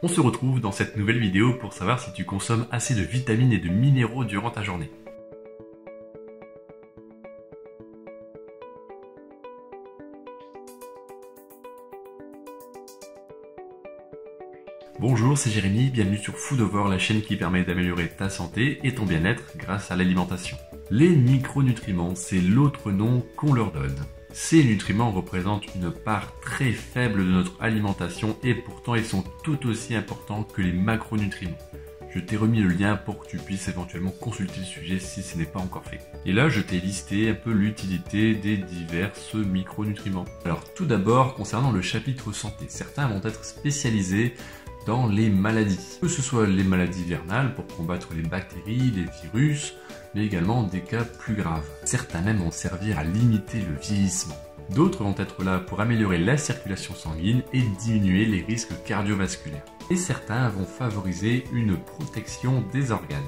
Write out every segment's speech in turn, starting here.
On se retrouve dans cette nouvelle vidéo pour savoir si tu consommes assez de vitamines et de minéraux durant ta journée. Bonjour, c'est Jérémy, bienvenue sur Foodover, la chaîne qui permet d'améliorer ta santé et ton bien-être grâce à l'alimentation. Les micronutriments, c'est l'autre nom qu'on leur donne. Ces nutriments représentent une part très faible de notre alimentation et pourtant ils sont tout aussi importants que les macronutriments. Je t'ai remis le lien pour que tu puisses éventuellement consulter le sujet si ce n'est pas encore fait. Et là, je t'ai listé un peu l'utilité des divers micronutriments. Alors tout d'abord, concernant le chapitre santé, certains vont être spécialisés dans les maladies. Que ce soit les maladies vernales pour combattre les bactéries, les virus, mais également des cas plus graves. Certains même vont servir à limiter le vieillissement. D'autres vont être là pour améliorer la circulation sanguine et diminuer les risques cardiovasculaires. Et certains vont favoriser une protection des organes.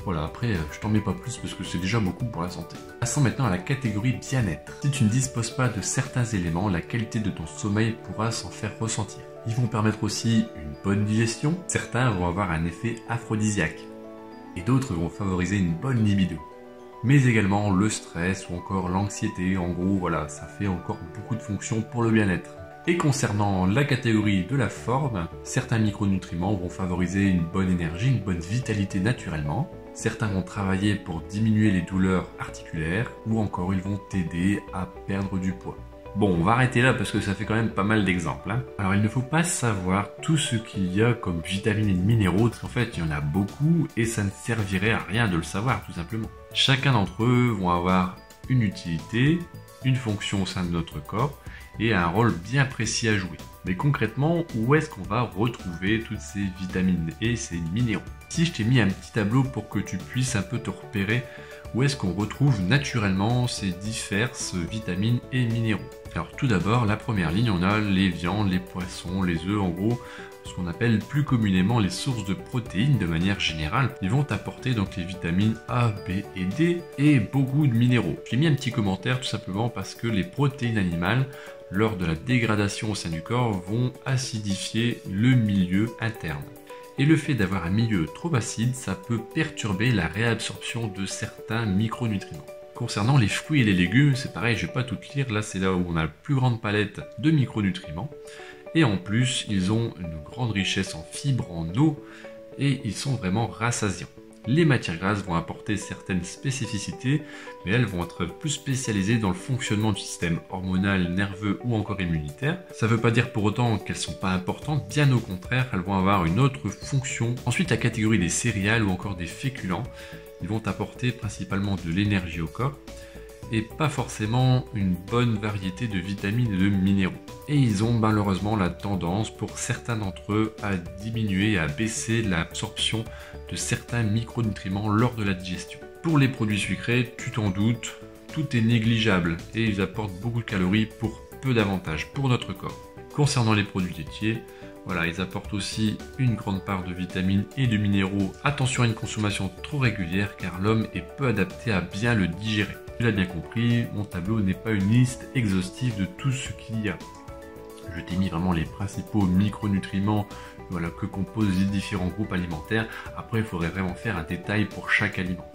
Voilà, après, je t'en mets pas plus parce que c'est déjà beaucoup pour la santé. Passons maintenant à la catégorie bien-être. Si tu ne disposes pas de certains éléments, la qualité de ton sommeil pourra s'en faire ressentir. Ils vont permettre aussi une bonne digestion. Certains vont avoir un effet aphrodisiaque. Et d'autres vont favoriser une bonne libido. Mais également le stress ou encore l'anxiété. En gros, voilà, ça fait encore beaucoup de fonctions pour le bien-être. Et concernant la catégorie de la forme, certains micronutriments vont favoriser une bonne énergie, une bonne vitalité naturellement. Certains vont travailler pour diminuer les douleurs articulaires ou encore ils vont t'aider à perdre du poids. Bon, on va arrêter là parce que ça fait quand même pas mal d'exemples. Alors il ne faut pas savoir tout ce qu'il y a comme vitamines et minéraux, parce qu'en fait il y en a beaucoup et ça ne servirait à rien de le savoir tout simplement. Chacun d'entre eux vont avoir une utilité, une fonction au sein de notre corps et un rôle bien précis à jouer. Mais concrètement, où est-ce qu'on va retrouver toutes ces vitamines et ces minéraux? Si je t'ai mis un petit tableau pour que tu puisses un peu te repérer où est-ce qu'on retrouve naturellement ces diverses vitamines et minéraux. Alors tout d'abord, la première ligne, on a les viandes, les poissons, les œufs, en gros, ce qu'on appelle plus communément les sources de protéines de manière générale. Ils vont apporter donc les vitamines A, B et D et beaucoup de minéraux. J'ai mis un petit commentaire tout simplement parce que les protéines animales, lors de la dégradation au sein du corps, vont acidifier le milieu interne. Et le fait d'avoir un milieu trop acide, ça peut perturber la réabsorption de certains micronutriments. Concernant les fruits et les légumes, c'est pareil, je ne vais pas tout lire, là c'est là où on a la plus grande palette de micronutriments. Et en plus, ils ont une grande richesse en fibres, en eau, et ils sont vraiment rassasiants. Les matières grasses vont apporter certaines spécificités, mais elles vont être plus spécialisées dans le fonctionnement du système hormonal, nerveux ou encore immunitaire. Ça ne veut pas dire pour autant qu'elles ne sont pas importantes, bien au contraire, elles vont avoir une autre fonction. Ensuite, la catégorie des céréales ou encore des féculents, ils vont apporter principalement de l'énergie au corps et pas forcément une bonne variété de vitamines et de minéraux. Et ils ont malheureusement la tendance pour certains d'entre eux à diminuer et à baisser l'absorption de certains micronutriments lors de la digestion. Pour les produits sucrés, tu t'en doutes, tout est négligeable et ils apportent beaucoup de calories pour peu d'avantages pour notre corps. Concernant les produits laitiers, voilà, ils apportent aussi une grande part de vitamines et de minéraux. Attention à une consommation trop régulière car l'homme est peu adapté à bien le digérer. Tu l'as bien compris, mon tableau n'est pas une liste exhaustive de tout ce qu'il y a. Je t'ai mis vraiment les principaux micronutriments que composent les différents groupes alimentaires. Après, il faudrait vraiment faire un détail pour chaque aliment.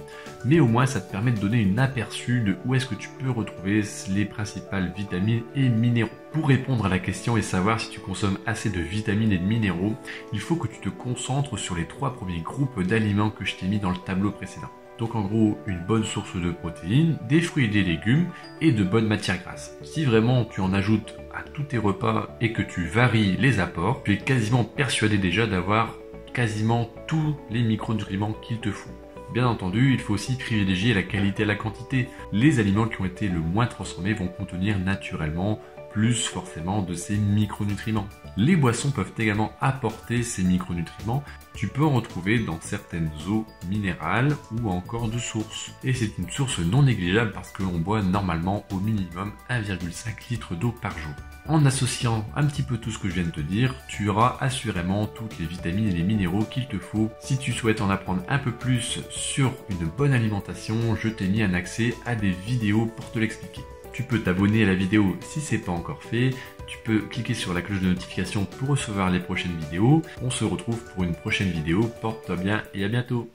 Mais au moins, ça te permet de donner un aperçu de où est-ce que tu peux retrouver les principales vitamines et minéraux. Pour répondre à la question et savoir si tu consommes assez de vitamines et de minéraux, il faut que tu te concentres sur les 3 premiers groupes d'aliments que je t'ai mis dans le tableau précédent. Donc en gros, une bonne source de protéines, des fruits et des légumes et de bonnes matières grasses. Si vraiment tu en ajoutes à tous tes repas et que tu varies les apports, tu es quasiment persuadé déjà d'avoir quasiment tous les micronutriments qu'il te faut. Bien entendu, il faut aussi privilégier la qualité et la quantité. Les aliments qui ont été le moins transformés vont contenir naturellement plus forcément de ces micronutriments. Les boissons peuvent également apporter ces micronutriments. Tu peux en retrouver dans certaines eaux minérales ou encore de source. Et c'est une source non négligeable parce que l'on boit normalement au minimum 1,5 litre d'eau par jour. En associant un petit peu tout ce que je viens de te dire, tu auras assurément toutes les vitamines et les minéraux qu'il te faut. Si tu souhaites en apprendre un peu plus sur une bonne alimentation, je t'ai mis un accès à des vidéos pour te l'expliquer. Tu peux t'abonner à la vidéo si c'est pas encore fait. Tu peux cliquer sur la cloche de notification pour recevoir les prochaines vidéos. On se retrouve pour une prochaine vidéo. Porte-toi bien et à bientôt.